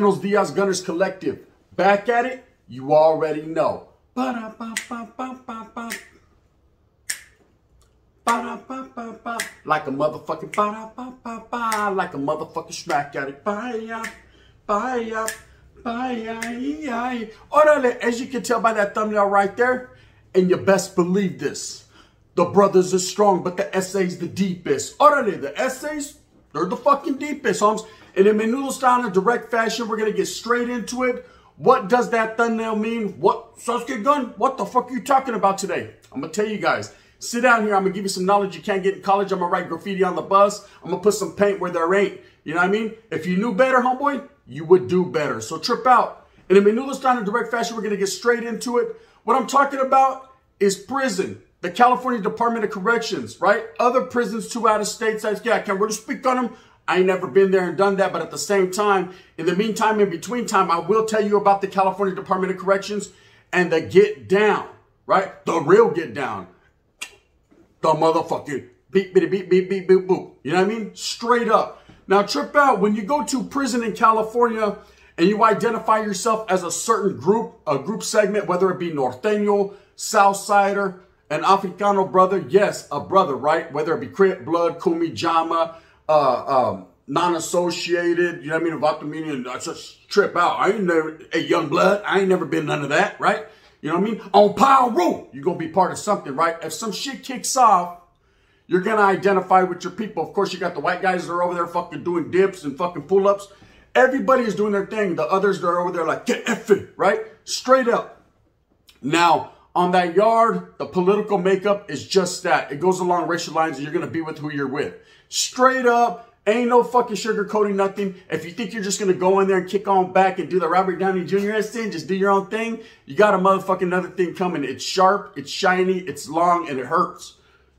Buenos Dias Gunners Collective. Back at it, you already know. Ba-da-ba-ba-ba-ba-ba. Ba-da-ba-ba-ba. Like a motherfucking ba-da-ba-ba-ba. Like a motherfucking smack at it. Bye-ya, bye-ya, bye-ya. Orale, as you can tell by that thumbnail right there, and you best believe this, the brothers are strong, but the essays the deepest. Orale, the essays, they're the fucking deepest, homes. And in Menudo style in direct fashion, we're going to get straight into it. What does that thumbnail mean? What, Sasuke Gun? What the fuck are you talking about today? I'm going to tell you guys. Sit down here. I'm going to give you some knowledge you can't get in college. I'm going to write graffiti on the bus. I'm going to put some paint where there ain't. You know what I mean? If you knew better, homeboy, you would do better. So trip out. And in Menudo style in direct fashion, we're going to get straight into it. What I'm talking about is prison. The California Department of Corrections, right? Other prisons too out of state. Yeah, I can't really speak on them. I ain't never been there and done that, but at the same time, in the meantime, in between time, I will tell you about the California Department of Corrections and the get down, right? The real get down. The motherfucking beep, beep, beep, beep, beep, beep, boop. You know what I mean? Straight up. Now, trip out. When you go to prison in California and you identify yourself as a certain group, a group segment, whether it be Norteño, Southsider, an Africano brother, yes, a brother, right? Whether it be Crip, Blood, Kumi, Jama, non-associated, you know what I mean, about the meaning, just trip out. I ain't never, hey, young blood, I ain't never been none of that, right? You know what I mean? On Power Rule, you're going to be part of something, right? If some shit kicks off, you're going to identify with your people. Of course, you got the white guys that are over there fucking doing dips and fucking pull-ups. Everybody is doing their thing. The others that are over there like, get effing, right? Straight up. Now, on that yard, the political makeup is just that. It goes along racial lines and you're going to be with who you're with. Straight up, ain't no fucking sugarcoating nothing. If you think you're just going to go in there and kick on back and do the Robert Downey Jr. thing, just do your own thing, you got a motherfucking another thing coming. It's sharp, it's shiny, it's long, and it hurts.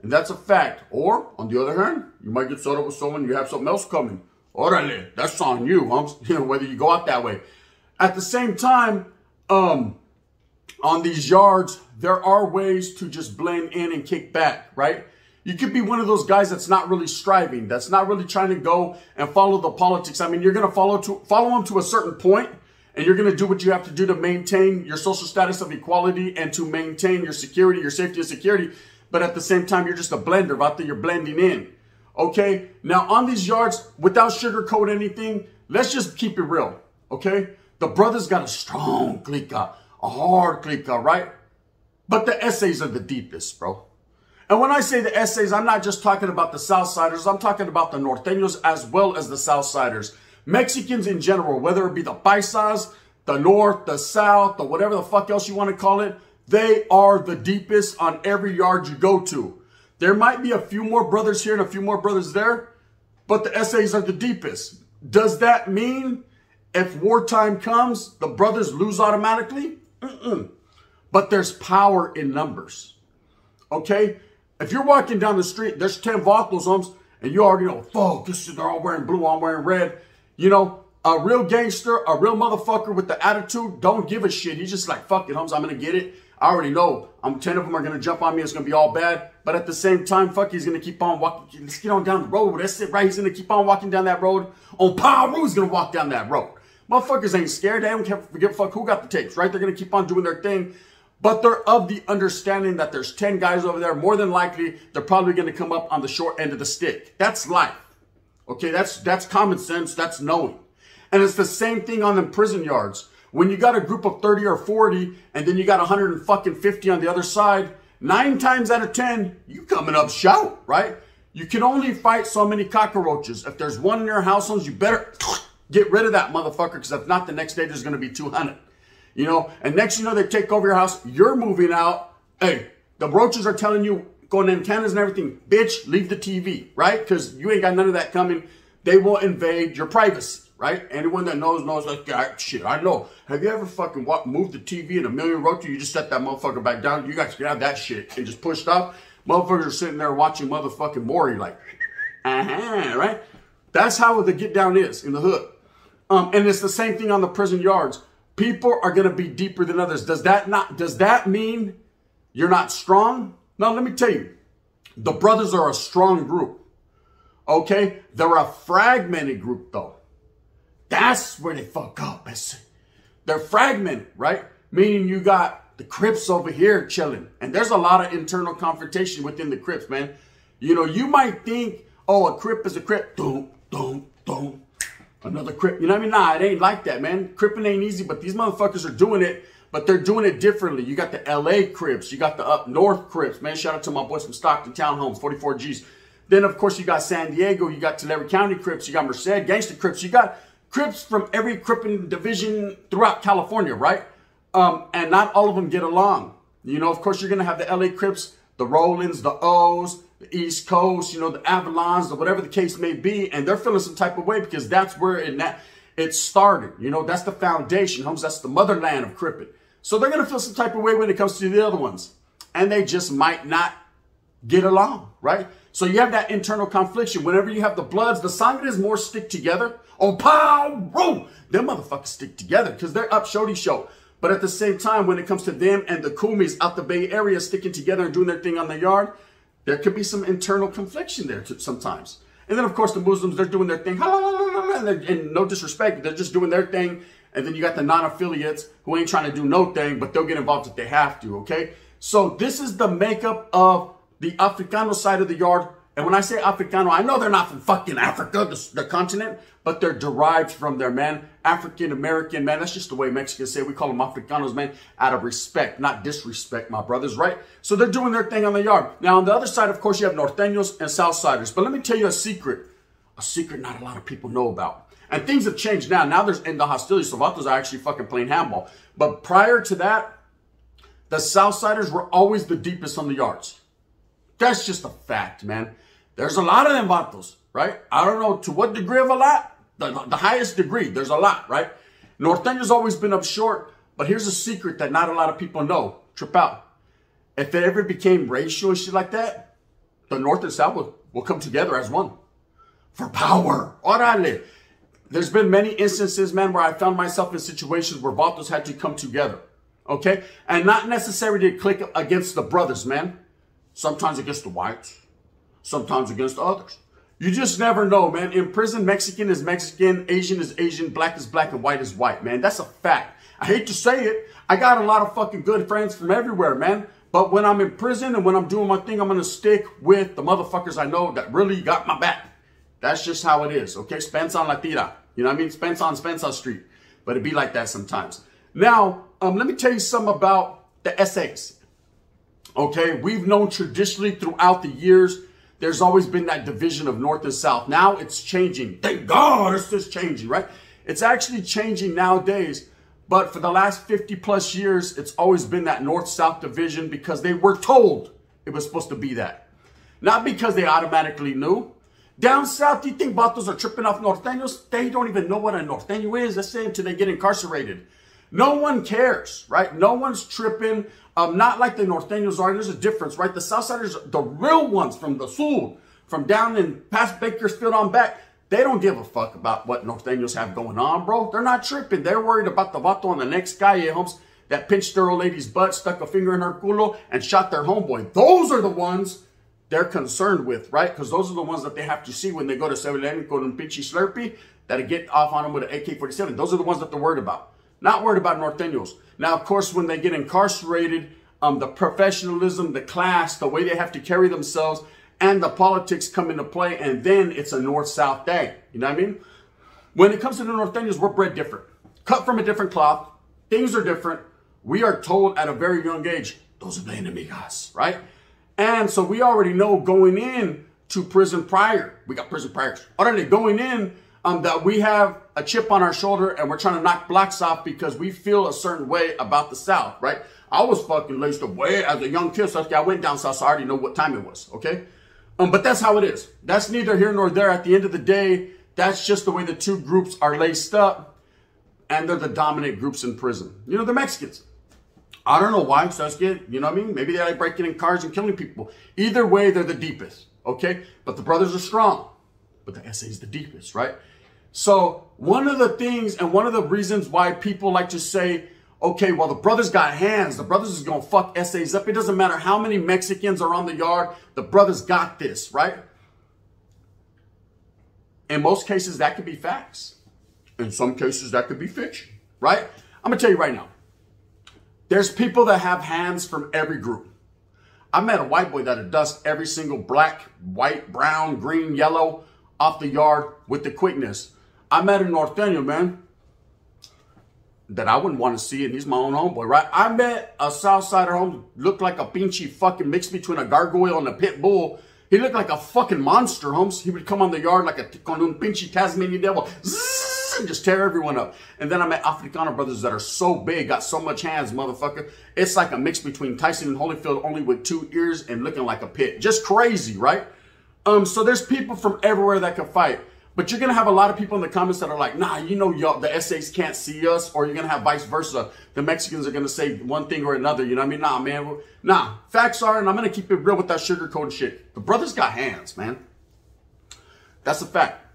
And that's a fact. Or, on the other hand, you might get sold up with someone, you have something else coming. Orale, that's on you, humps. You know, whether you go out that way. At the same time, on these yards, there are ways to just blend in and kick back, right? You could be one of those guys that's not really striving, that's not really trying to go and follow the politics. I mean, you're going to follow them to a certain point, and you're going to do what you have to do to maintain your social status of equality and to maintain your security, your safety and security. But at the same time, you're just a blender. Out there, you're blending in. Okay? Now, on these yards, without sugarcoat anything, let's just keep it real. Okay? The brothers got a strong clica, a hard clica, right? But the essays are the deepest, bro. And when I say the essays, I'm not just talking about the Southsiders. I'm talking about the Norteños as well as the Southsiders. Mexicans in general, whether it be the Paisas, the North, the South, the whatever the fuck else you want to call it, they are the deepest on every yard you go to. There might be a few more brothers here and a few more brothers there, but the essays are the deepest. Does that mean if wartime comes, the brothers lose automatically? But there's power in numbers. Okay? If you're walking down the street, there's 10 Vatos, homes, and you already know, fuck, they're all wearing blue, I'm wearing red. You know, a real gangster, a real motherfucker with the attitude, don't give a shit. He's just like, fuck it, homes, I'm going to get it. I already know 10 of them are going to jump on me. It's going to be all bad. But at the same time, fuck, he's going to keep on walking. Let's get on down the road. That's it, right? He's going to keep on walking down that road. On Power Rule, he's going to walk down that road. Motherfuckers ain't scared. They don't give a fuck who got the tapes, right? They're going to keep on doing their thing. But they're of the understanding that there's 10 guys over there. More than likely, they're probably going to come up on the short end of the stick. That's life. Okay, that's common sense. That's knowing. And it's the same thing on them prison yards. When you got a group of 30 or 40, and then you got 150 on the other side, 9 times out of 10, you coming up shout, right? You can only fight so many cockroaches. If there's one in your house, you better get rid of that motherfucker, because if not, the next day there's going to be 200. You know, and next you know, they take over your house. You're moving out. Hey, the roaches are telling you, going antennas and everything, bitch, leave the TV, right? Because you ain't got none of that coming. They will invade your privacy, right? Anyone that knows, like, God, shit, I know. Have you ever fucking moved the TV in a million roaches? You just set that motherfucker back down. You guys can have that shit and just pushed off. Motherfuckers are sitting there watching motherfucking Maury like, right? That's how the get down is in the hood. And it's the same thing on the prison yards. People are going to be deeper than others. Does that mean you're not strong? No, let me tell you. The brothers are a strong group. Okay? They're a fragmented group, though. That's where they fuck up. They're fragmented, right? Meaning you got the Crips over here chilling. And there's a lot of internal confrontation within the Crips, man. You know, you might think, oh, a Crip is a Crip. Don't. Another Crip. You know what I mean? Nah, it ain't like that, man. Cripping ain't easy, but these motherfuckers are doing it, but they're doing it differently. You got the LA Crips. You got the up north Crips. Man, shout out to my boys from Stockton Townhomes, 44Gs. Then, of course, you got San Diego. You got Tulare County Crips. You got Merced Gangster Crips. You got Crips from every Crippin division throughout California, right? And not all of them get along. You know, of course, you're going to have the LA Crips, the Rollins, the O's, the East Coast, you know, the Avalons, or whatever the case may be. And they're feeling some type of way because that's where it started. You know, that's the foundation, homes. That's the motherland of Crippin. So they're going to feel some type of way when it comes to the other ones. And they just might not get along, right? So you have that internal confliction. Whenever you have the Bloods, the Sangres more stick together. Oh, pow, them motherfuckers stick together because they're up shorty show. But at the same time, when it comes to them and the Kumis out the Bay Area sticking together and doing their thing on the yard, there could be some internal confliction there sometimes. And then, of course, the Muslims, they're doing their thing. And no disrespect, they're just doing their thing. And then you got the non-affiliates who ain't trying to do no thing, but they'll get involved if they have to, okay? So this is the makeup of the Africano side of the yard. And when I say Africano, I know they're not from fucking Africa, the continent, but they're derived from there, man. African-American, man. That's just the way Mexicans say. We call them Africanos, man, out of respect, not disrespect, my brothers, right? So they're doing their thing on the yard. Now, on the other side, of course, you have Norteños and Southsiders. But let me tell you a secret not a lot of people know about. And things have changed now. Now there's in the hostility. So Vatos are actually fucking playing handball. But prior to that, the Southsiders were always the deepest on the yards. That's just a fact, man. There's a lot of them Vatos, right? I don't know to what degree of a lot. The highest degree, there's a lot, right? Norteño's always been up short, but here's a secret that not a lot of people know. Trip out. If it ever became racial and shit like that, the North and South will come together as one. For power. Orale. There's been many instances, man, where I found myself in situations where Vatos had to come together. Okay? And not necessarily to click against the brothers, man. Sometimes against the whites. Sometimes against others. You just never know, man. In prison, Mexican is Mexican, Asian is Asian, black is black, and white is white, man. That's a fact. I hate to say it. I got a lot of fucking good friends from everywhere, man. But when I'm in prison and when I'm doing my thing, I'm going to stick with the motherfuckers I know that really got my back. That's just how it is, okay? Spence on la tira. You know what I mean? Spence on Street. But it be like that sometimes. Now, let me tell you something about the essays. Okay? We've known traditionally throughout the years, there's always been that division of North and South. Now it's changing. Thank God it's just changing, right? It's actually changing nowadays. But for the last 50 plus years, it's always been that North-South division because they were told it was supposed to be that. Not because they automatically knew. Down south, do you think Vatos are tripping off Norteños? They don't even know what a Norteño is. Let's say until they get incarcerated. No one cares, right? No one's tripping. Not like the Norteños are. There's a difference, right? The Southsiders, the real ones from the Sur, from down in past Bakersfield on back, they don't give a fuck about what Norteños have going on, bro. They're not tripping. They're worried about the Vato on the next calle, homes, that pinched their old lady's butt, stuck a finger in her culo, and shot their homeboy. Those are the ones they're concerned with, right? Because those are the ones that they have to see when they go to 7-Eleven, go to Pinchy Slurpee, that'll get off on them with an AK-47. Those are the ones that they're worried about. Not worried about Norteños. Now, of course, when they get incarcerated, the professionalism, the class, the way they have to carry themselves, and the politics come into play, and then it's a North-South thing. You know what I mean? When it comes to the Norteños, we're bred different. Cut from a different cloth. Things are different. We are told at a very young age, those are the enemigas, right? And so we already know going in to prison prior, we got prison priors. Already going in, that we have a chip on our shoulder and we're trying to knock blocks off because we feel a certain way about the South, right? I was fucking laced up way as a young kid, so I went down south, so I already know what time it was, okay? But that's how it is. That's neither here nor there. At the end of the day, that's just the way the two groups are laced up, and they're the dominant groups in prison. You know, the Mexicans. I don't know why, Sasuke, you know what I mean? Maybe they like breaking in cars and killing people. Either way, they're the deepest, okay? But the brothers are strong. But the SA is the deepest, right? So one of the things and one of the reasons why people like to say, okay, well, the brothers got hands. The brothers is going to fuck SAs up. It doesn't matter how many Mexicans are on the yard. The brothers got this, right? In most cases, that could be facts. In some cases, that could be fiction, right? I'm going to tell you right now. There's people that have hands from every group. I met a white boy that'll dust every single black, white, brown, green, yellow off the yard with the quickness. I met a Norteño, man, that I wouldn't want to see, and he's my own homeboy, right? I met a Southsider home, looked like a pinchy fucking mix between a gargoyle and a pit bull. He looked like a fucking monster, Holmes. He would come on the yard like a con un pinchy Tasmanian devil. Zzz, and just tear everyone up. And then I met Afrikaner brothers that are so big, got so much hands, motherfucker. It's like a mix between Tyson and Holyfield, only with 2 ears and looking like a pit. Just crazy, right? So there's people from everywhere that can fight. But you're going to have a lot of people in the comments that are like, nah, you know, y'all, the SAs can't see us. Or you're going to have vice versa. The Mexicans are going to say one thing or another. You know what I mean? Nah, man. Nah, facts are, and I'm going to keep it real with that sugarcoat shit. The brothers got hands, man. That's a fact.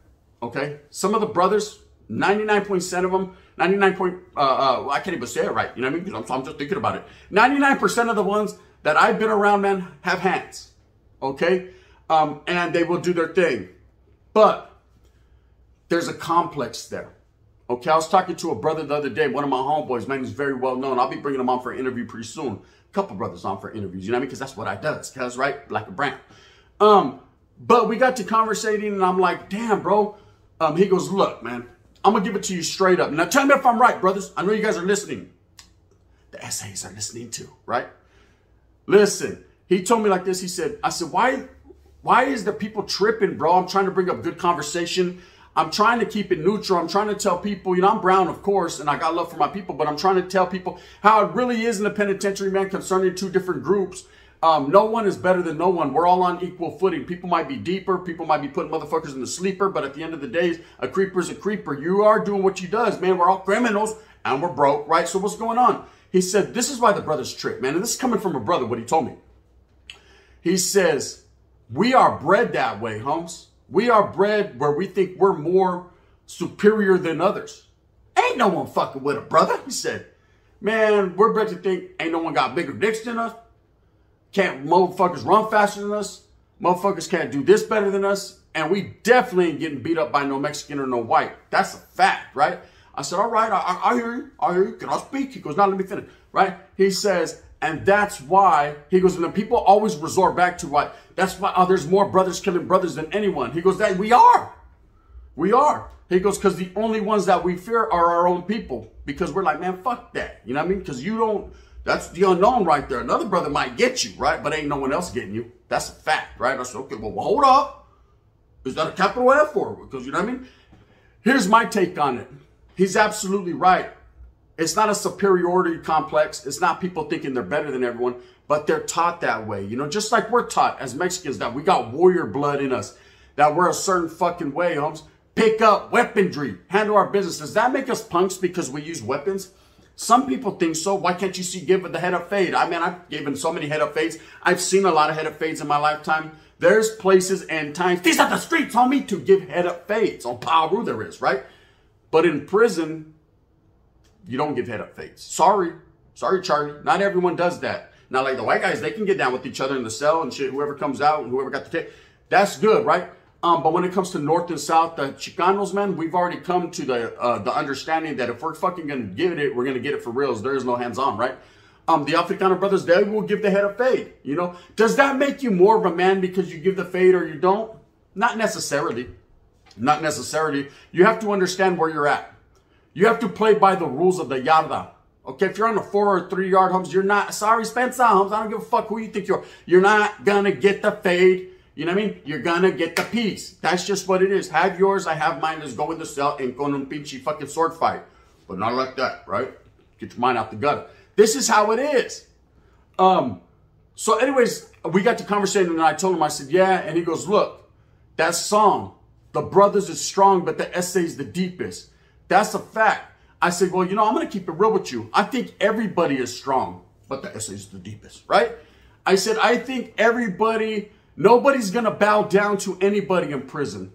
Okay? Some of the brothers, 99% of them, 99 I can't even say it right. You know what I mean? Because I'm just thinking about it. 99% of the ones that I've been around, man, have hands. Okay? And they will do their thing. But there's a complex there. Okay, I was talking to a brother the other day, one of my homeboys, man, he's very well known. I'll be bringing him on for an interview pretty soon. A couple brothers on for interviews, you know what I mean? Because that's what I does, cuz, right? Black and brown. But we got to conversating, and I'm like, damn, bro. He goes, look, man, I'm going to give it to you straight up. Now, tell me if I'm right, brothers. I know you guys are listening. The SAs are listening too, right? Listen, he told me like this. He said, I said, why is the people tripping, bro? I'm trying to bring up good conversation. I'm trying to keep it neutral. I'm trying to tell people, you know, I'm brown, of course, and I got love for my people, but I'm trying to tell people how it really is in the penitentiary, man, concerning 2 different groups. No one is better than no one. We're all on equal footing. People might be deeper. People might be putting motherfuckers in the sleeper, but at the end of the day, a creeper's a creeper. You are doing what you does, man. We're all criminals, and we're broke, right? So what's going on? He said, this is why the brothers trip, man, and this is coming from a brother, what he told me. He says, we are bred that way, Holmes. We are bred where we think we're more superior than others. Ain't no one fucking with a brother. He said, man, we're bred to think ain't no one got bigger dicks than us. Can't motherfuckers run faster than us. Motherfuckers can't do this better than us. And we definitely ain't getting beat up by no Mexican or no white. That's a fact, right? I said, all right, I hear you. I hear you. Can I speak? He goes, now let me finish, right? He says, and that's why, he goes, and then people always resort back to what? That's why there's more brothers killing brothers than anyone. He goes, that we are. We are. He goes, because the only ones that we fear are our own people. Because we're like, man, fuck that. You know what I mean? Because you don't, that's the unknown right there. Another brother might get you, right? But ain't no one else getting you. That's a fact, right? I said, okay, well, hold up. Is that a capital F or? Because, you know what I mean? Here's my take on it. He's absolutely right. It's not a superiority complex. It's not people thinking they're better than everyone, but they're taught that way. You know, just like we're taught as Mexicans that we got warrior blood in us, that we're a certain fucking way, Holmes. Pick up weaponry, handle our business. Does that make us punks because we use weapons? Some people think so. Why can't you see give the head up fade? I mean, I've given so many head up fades. I've seen a lot of head up fades in my lifetime. There's places and times, these are the streets, homie, to give head up fades. On Paru there is, right? But in prison, you don't give head up fades. Sorry, Charlie. Not everyone does that. Now, like the white guys, they can get down with each other in the cell and shit. Whoever comes out and whoever got the ticket, that's good, right? But when it comes to North and South, the Chicanos, man, we've already come to the understanding that if we're fucking gonna get it, we're gonna get it for reals. There is no hands on, right? The Afrikaner brothers, they will give the head up fade. You know, does that make you more of a man because you give the fade or you don't? Not necessarily. Not necessarily. You have to understand where you're at. You have to play by the rules of the yarda. Okay, if you're on a 4 or 3 yard, Holmes, you're not, sorry, Spencer, Holmes, I don't give a fuck who you think you are. You're not gonna get the fade. You know what I mean? You're gonna get the piece. That's just what it is. Have yours, I have mine. Let's go in the cell and go on a pinchy fucking sword fight. But not like that, right? Get your mind out the gutter. This is how it is. So anyways, we got to conversating and I told him, I said, yeah. And he goes, look, that song, the brothers is strong, but the SA is the deepest. That's a fact. I said, well, you know, I'm going to keep it real with you. I think everybody is strong, but the SA is the deepest, right? I said, I think everybody, nobody's going to bow down to anybody in prison.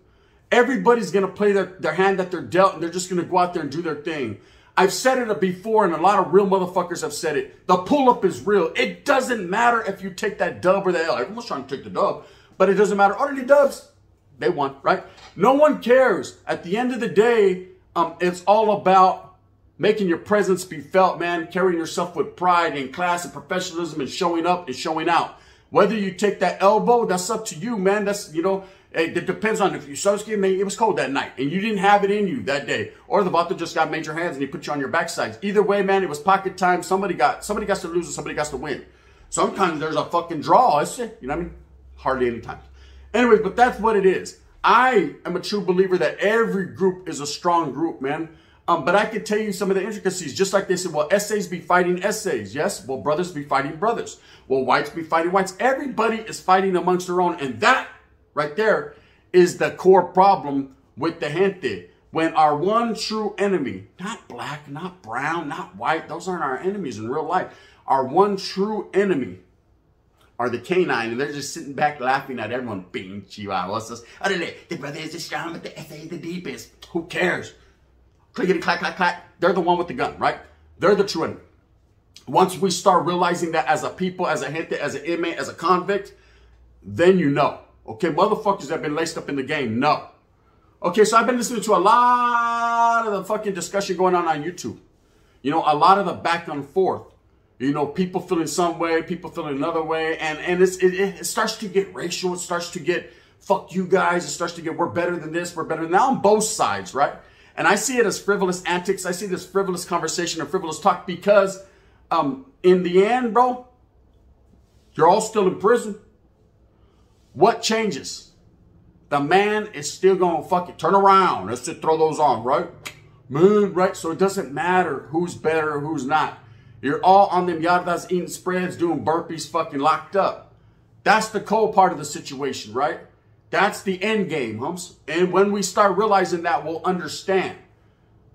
Everybody's going to play their hand that they're dealt, and they're just going to go out there and do their thing. I've said it before, and a lot of real motherfuckers have said it. The pull-up is real. It doesn't matter if you take that dub or the L. Everyone's trying to take the dub, but it doesn't matter. Already dubs, they won, right? No one cares. At the end of the day, It's all about making your presence be felt, man. Carrying yourself with pride and class and professionalism and showing up and showing out. Whether you take that elbow, that's up to you, man. That's, you know, it depends on if you Sasuke, man, it was cold that night and you didn't have it in you that day. Or the Vato just got major hands and he put you on your backsides. Either way, man, it was pocket time. Somebody got to lose and somebody got to win. Sometimes there's a fucking draw. It's, you know what I mean? Hardly any time. Anyways, but that's what it is. I am a true believer that every group is a strong group, man. But I could tell you some of the intricacies, just like they said, well, essays be fighting essays. Yes, well, brothers be fighting brothers. Well, whites be fighting whites. Everybody is fighting amongst their own. And that right there is the core problem with the gente. When our one true enemy, not black, not brown, not white, those aren't our enemies in real life. Our one true enemy are the canine, and they're just sitting back laughing at everyone. Bing, chihuahuas. The brother is the strong, but the essay is the deepest. Who cares? Clickety, clack, clack, clack. They're the one with the gun, right? They're the true enemy. Once we start realizing that as a people, as a gente, as an inmate, as a convict, then you know. Okay, motherfuckers that have been laced up in the game, no. Okay, so I've been listening to a lot of the fucking discussion going on YouTube. You know, a lot of the back and forth. You know, people feeling some way, people feeling another way. And it starts to get racial. It starts to get, fuck you guys. It starts to get, we're better than this, we're better than that. On both sides, right? And I see it as frivolous antics. I see this frivolous conversation and frivolous talk because in the end, bro, you're all still in prison. What changes? The man is still going to fucking turn around. Let's just throw those on, right? Man, right? So it doesn't matter who's better or who's not. You're all on them yardas eating spreads, doing burpees, fucking locked up. That's the cold part of the situation, right? That's the end game, humps. And when we start realizing that, we'll understand.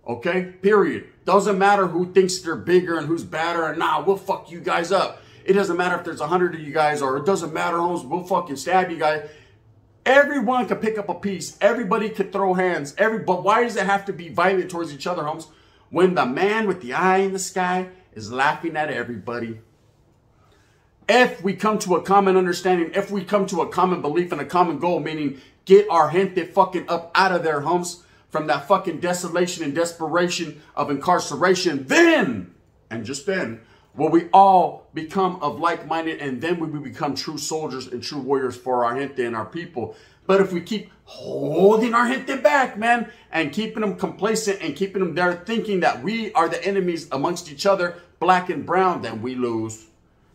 Okay? Period. Doesn't matter who thinks they're bigger and who's badder. And nah, we'll fuck you guys up. It doesn't matter if there's 100 of you guys, or it doesn't matter, homes. We'll fucking stab you guys. Everyone could pick up a piece. Everybody could throw hands. But why does it have to be violent towards each other, homes? When the man with the eye in the sky is laughing at everybody. If we come to a common understanding, if we come to a common belief and a common goal, meaning get our gente fucking up out of their humps from that fucking desolation and desperation of incarceration, then, and just then, will we all become of like-minded, and then we will become true soldiers and true warriors for our gente and our people. But if we keep holding our gente back, man, and keeping them complacent and keeping them there thinking that we are the enemies amongst each other, black and brown, then we lose.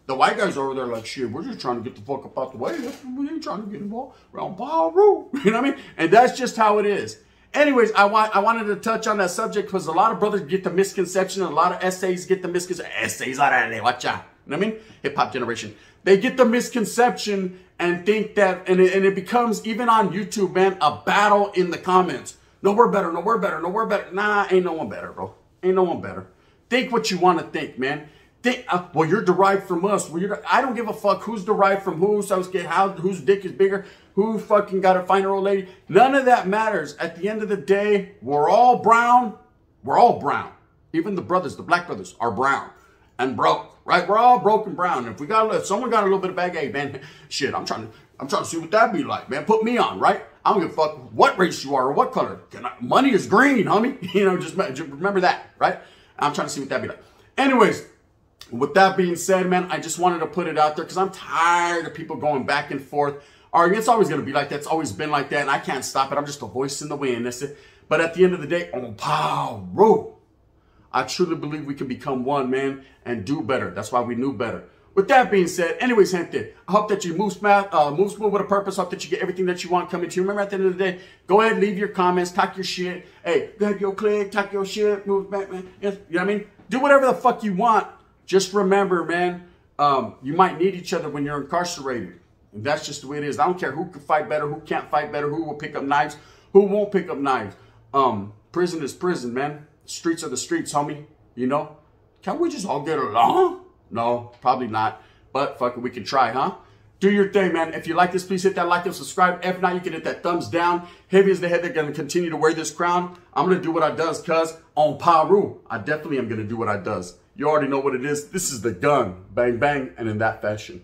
The white guys over there like, shit, we're just trying to get the fuck up out the way. We ain't trying to get involved around Baru. You know what I mean? And that's just how it is. Anyways, I wanted to touch on that subject because a lot of brothers get the misconception, and a lot of essays get the misconception. Essays, watch out. You know what I mean? Hip-hop generation. They get the misconception and think that, and it becomes, even on YouTube, man, a battle in the comments. No, we're better. No, we're better. No, we're better. Nah, ain't no one better, bro. Ain't no one better. Think what you want to think, man. Think, well, you're derived from us. Well, I don't give a fuck who's derived from who, whose dick is bigger, who fucking got a finer old lady. None of that matters. At the end of the day, we're all brown. We're all brown. Even the brothers, the black brothers, are brown and broke, right? We're all broke and brown. If someone got a little bit of bag, hey, man, shit, I'm trying to see what that be like, man. Put me on, right? I don't give a fuck what race you are or what color. Money is green, homie. You know, just remember that, right? I'm trying to see what that be like. Anyways, with that being said, man, I just wanted to put it out there because I'm tired of people going back and forth. It's always going to be like that. It's always been like that, and I can't stop it. I'm just a voice in the wind. That's it. But at the end of the day, on Paru, I truly believe we can become one, man, and do better. That's why we knew better. With that being said, anyways, gente, I hope that you move smooth with a purpose. I hope that you get everything that you want coming to you. Remember, at the end of the day, go ahead and leave your comments, talk your shit. Hey, grab your click, talk your shit, move back, man. You know what I mean? Do whatever the fuck you want. Just remember, man, you might need each other when you're incarcerated. And that's just the way it is. I don't care who can fight better, who can't fight better, who will pick up knives, who won't pick up knives. Prison is prison, man. Streets are the streets, homie. You know? Can't we just all get along? No, probably not. But fuck it, we can try, huh? Do your thing, man. If you like this, please hit that like and subscribe. If not, you can hit that thumbs down. Heavy is the head that going to continue to wear this crown. I'm going to do what I does, cuz on Paru, I definitely am going to do what I does. You already know what it is. This is the gun. Bang, bang, and in that fashion.